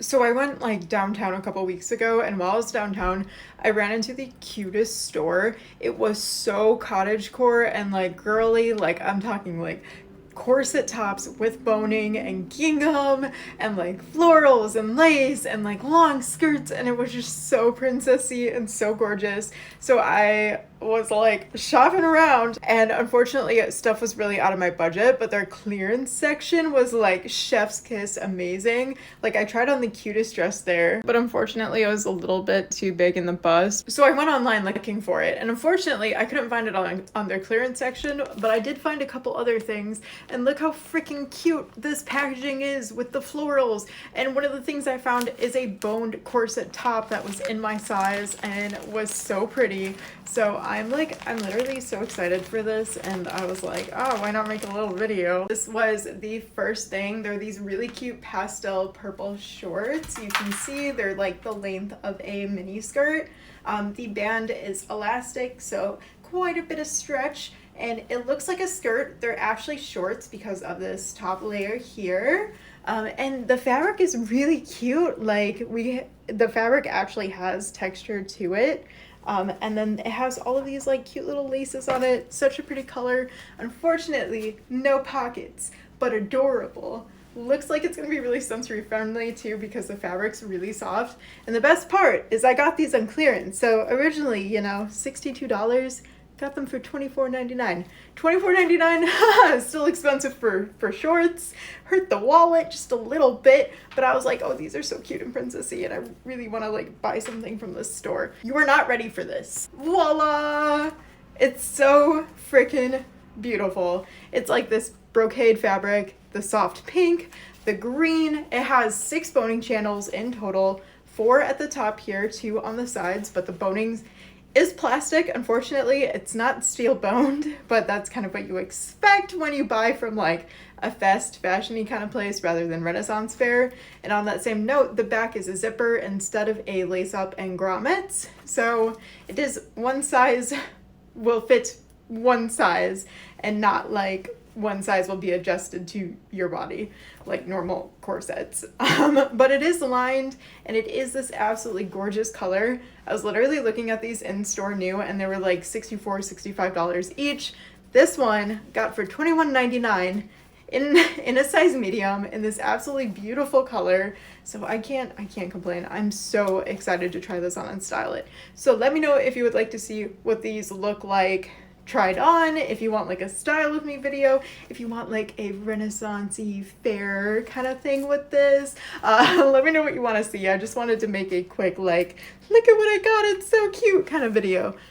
So I went like downtown a couple weeks ago, and while I was downtown, I ran into the cutest store. It was so cottagecore and like girly, like I'm talking like corset tops with boning and gingham and like florals and lace and like long skirts, and it was just so princessy and so gorgeous. So I was like shopping around, and unfortunately stuff was really out of my budget, but their clearance section was like chef's kiss amazing. Like I tried on the cutest dress there, but unfortunately it was a little bit too big in the bust, so I went online looking for it, and unfortunately I couldn't find it on their clearance section, but I did find a couple other things. And look how freaking cute this packaging is with the florals. And one of the things I found is a boned corset top that was in my size and was so pretty. So I'm literally so excited for this, and I was like, oh, why not make a little video? This was the first thing. They're these really cute pastel purple shorts. You can see they're like the length of a mini skirt. The band is elastic, so quite a bit of stretch, and it looks like a skirt. They're actually shorts because of this top layer here. And the fabric is really cute. The fabric actually has texture to it. And then it has all of these like cute little laces on it. Such a pretty color. Unfortunately, no pockets, but adorable. Looks like it's gonna be really sensory friendly too, because the fabric's really soft. And the best part is I got these on clearance. So originally, $62. Got them for $24.99. $24.99, still expensive for shorts. Hurt the wallet just a little bit, but I was like, oh, these are so cute and princessy, and I really want to like buy something from this store. You are not ready for this. Voila! It's so freaking beautiful. It's like this brocade fabric, the soft pink, the green. It has 6 boning channels in total, 4 at the top here, 2 on the sides, but the bonings is plastic. Unfortunately, it's not steel boned, but that's kind of what you expect when you buy from like a fast fashiony kind of place rather than Renaissance fair. And on that same note, the back is a zipper instead of a lace up and grommets. So it is one size will fit one size, and not like one size will be adjusted to your body like normal corsets. But it is lined, and it is this absolutely gorgeous color. I was literally looking at these in store new, and they were like $65 each. This one got for $21.99 in a size medium in this absolutely beautiful color. So I can't complain. I'm so excited to try this on and style it. So let me know if you would like to see what these look like tried on, if you want like a style with me video, if you want like a renaissance-y fair kind of thing with this. Let me know what you want to see. I just wanted to make a quick like, look at what I got, it's so cute kind of video.